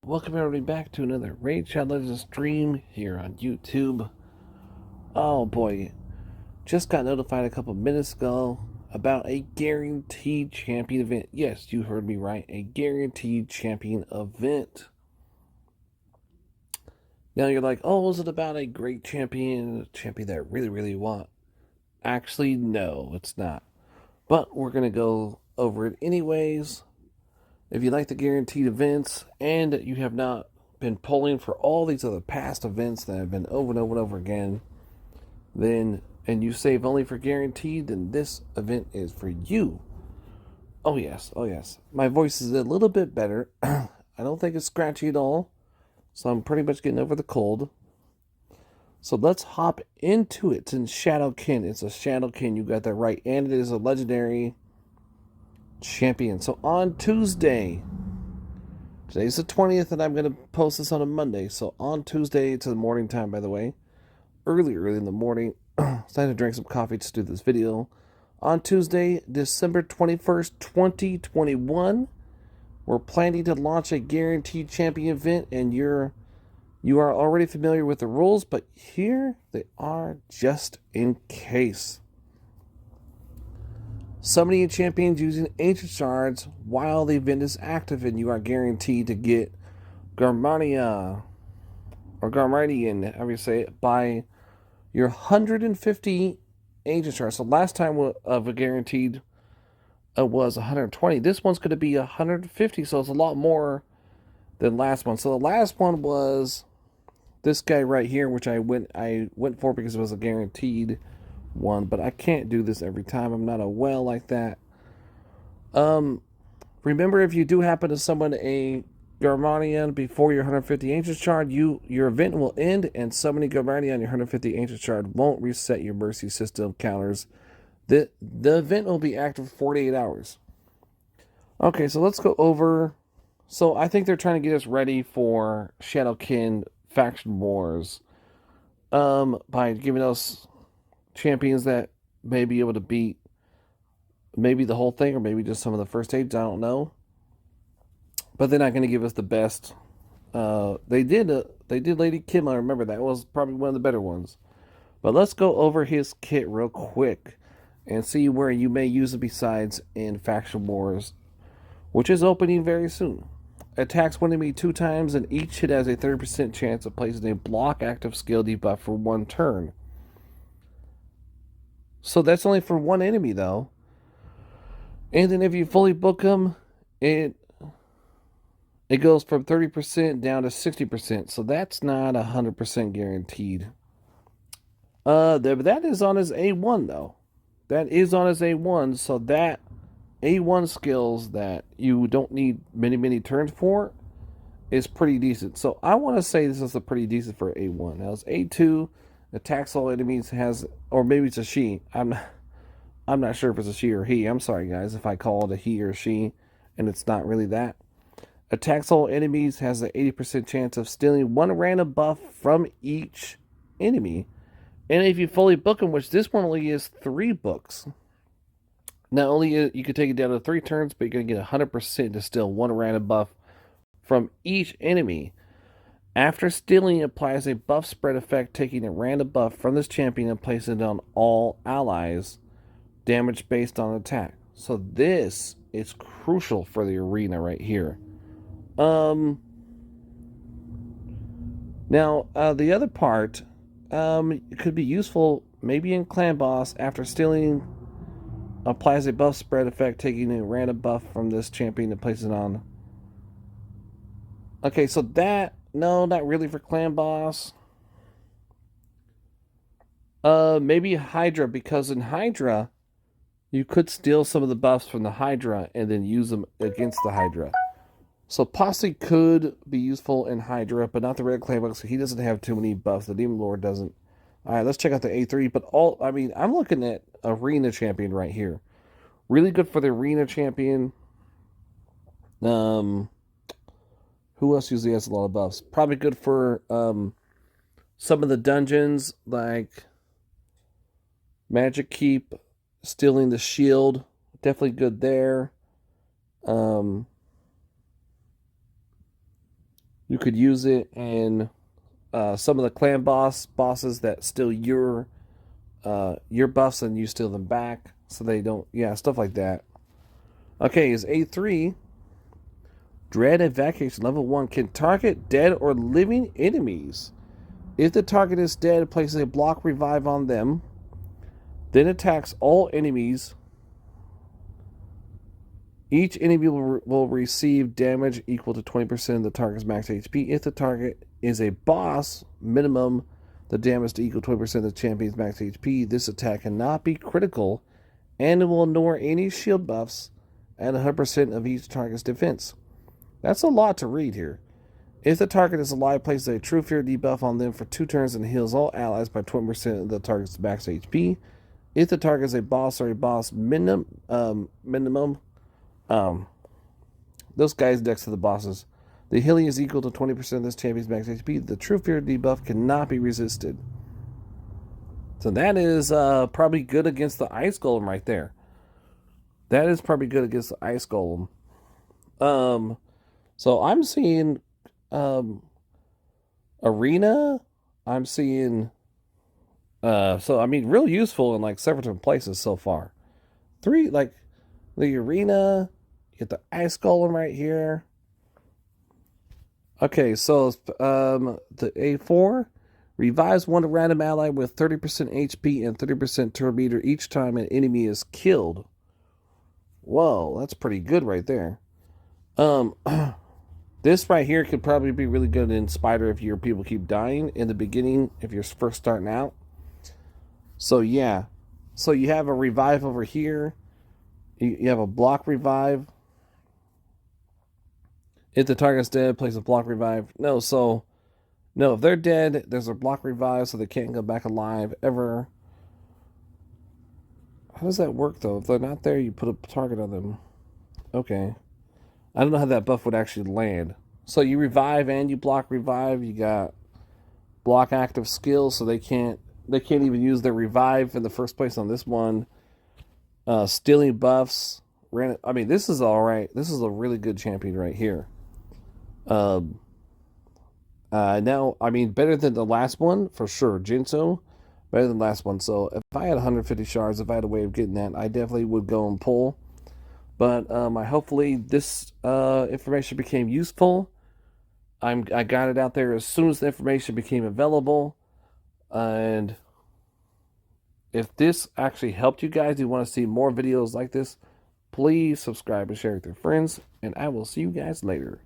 Welcome everybody back to another Raid Shadow Legends stream here on YouTube. Oh boy, just got notified a couple minutes ago about a guaranteed champion event. Yes, you heard me right, a guaranteed champion event. Now you're like, oh, is it about a great champion, a champion that I really want? Actually, no, it's not. But we're going to go over it anyways. If you like the guaranteed events and you have not been pulling for all these other past events that have been over and over and over again, then and you save only for guaranteed, then this event is for you. Oh yes, oh yes. My voice is a little bit better. I don't think it's scratchy at all. So I'm pretty much getting over the cold. So let's hop into it. It's in Shadowkin. It's a Shadowkin. You got that right. And it is a legendary champion. So on Tuesday, today's the 20th, and I'm going to post this on a Monday. So on Tuesday, it's the morning time, by the way. Early in the morning. It's time to drink some coffee to do this video. On Tuesday, December 21st, 2021, we're planning to launch a guaranteed champion event, and you are already familiar with the rules, but here they are just in case. Summoning champions using ancient shards while the event is active, and you are guaranteed to get Garmania, or Garmanian, however you say it, by your 150 ancient shards. So last time of a guaranteed was 120. This one's going to be 150, so it's a lot more than last one. So the last one was this guy right here, which I went for because it was a guaranteed one, but I can't do this every time. I'm not a whale like that. Remember, if you do happen to summon a Garmanian before your 150 ancient shard, your event will end, and summoning Garmanian on your 150 ancient shard won't reset your mercy system counters. The event will be active for 48 hours. Okay, so let's go over. So I think they're trying to get us ready for Shadowkin Faction Wars by giving us champions that may be able to beat maybe the whole thing, or maybe just some of the first stages. I don't know, but they're not going to give us the best. They did Lady Kim. I remember that was probably one of the better ones. But let's go over his kit real quick and see where you may use it besides in Faction Wars, which is opening very soon. Attacks one enemy 2 times, and each hit has a 30% chance of placing a block active skill debuff for 1 turn. So that's only for one enemy, though. And then if you fully book them, it goes from 30% down to 60%. So that's not 100% guaranteed. That is on his A1, though. That is on his A1. So that A1 skills that you don't need many turns for is pretty decent. So I want to say this is a pretty decent for A1. Now it's A2. Attacks all enemies has, or maybe it's a she. I'm not sure if it's a she or he. I'm sorry, guys, if I call it a he or she, and it's not really that. Attacks all enemies has an 80% chance of stealing 1 random buff from each enemy. And if you fully book them, which this one only is 3 books, not only you can take it down to 3 turns, but you're going to get 100% to steal 1 random buff from each enemy. After stealing, it applies a buff spread effect, taking a random buff from this champion and placing it on all allies. Damage based on attack. So this is crucial for the arena right here. Now, the other part could be useful maybe in Clan Boss. After stealing, applies a buff spread effect, taking a random buff from this champion and places it on. Okay, so that, no, not really for Clan Boss. Maybe Hydra, because in Hydra, you could steal some of the buffs from the Hydra and then use them against the Hydra. So Posse could be useful in Hydra, but not the Red Clan Boss. He doesn't have too many buffs. The Demon Lord doesn't. All right, let's check out the A3. But I'm looking at Arena Champion right here. Really good for the Arena Champion. Who else usually has a lot of buffs? Probably good for some of the dungeons, like Magic Keep, stealing the shield. Definitely good there. You could use it in some of the clan bosses that steal your buffs and you steal them back, so they don't. Yeah, stuff like that. Okay, is A3 Dread Evacuation Level 1 can target dead or living enemies. If the target is dead, places a block revive on them, then attacks all enemies. Each enemy will receive damage equal to 20% of the target's max HP. If the target is a boss, minimum the damage to equal 20% of the champion's max HP. This attack cannot be critical and it will ignore any shield buffs at 100% of each target's defense. That's a lot to read here. If the target is alive, places a True Fear debuff on them for 2 turns and heals all allies by 20% of the target's max HP. If the target is a boss or a boss minimum, those guys next to the bosses, the healing is equal to 20% of this champion's max HP. The True Fear debuff cannot be resisted. So that is probably good against the Ice Golem right there. That is probably good against the Ice Golem. So I'm seeing Arena. I'm seeing so I mean real useful in like several different places so far. 3 like the Arena, you get the Ice Golem right here. Okay, so the A4 revives one random ally with 30% HP and 30% turn meter each time an enemy is killed. Whoa, that's pretty good right there. This right here could probably be really good in Spider if your people keep dying in the beginning if you're first starting out. So yeah, so you have a revive over here. You have a block revive. If the target's dead, place a block revive. No, if they're dead, there's a block revive so they can't go back alive ever. How does that work though? If they're not there, you put a target on them. Okay. I don't know how that buff would actually land. So you revive and you block revive. You got block active skills, so they can't even use their revive in the first place on this one. Stealing buffs. I mean, this is all right. This is a really good champion right here. Now, I mean, better than the last one for sure. Jinso, better than the last one. So if I had 150 shards, if I had a way of getting that, I definitely would go and pull. But I hopefully this information became useful. I got it out there as soon as the information became available, and if this actually helped you guys, you want to see more videos like this, please subscribe and share with your friends, and I will see you guys later.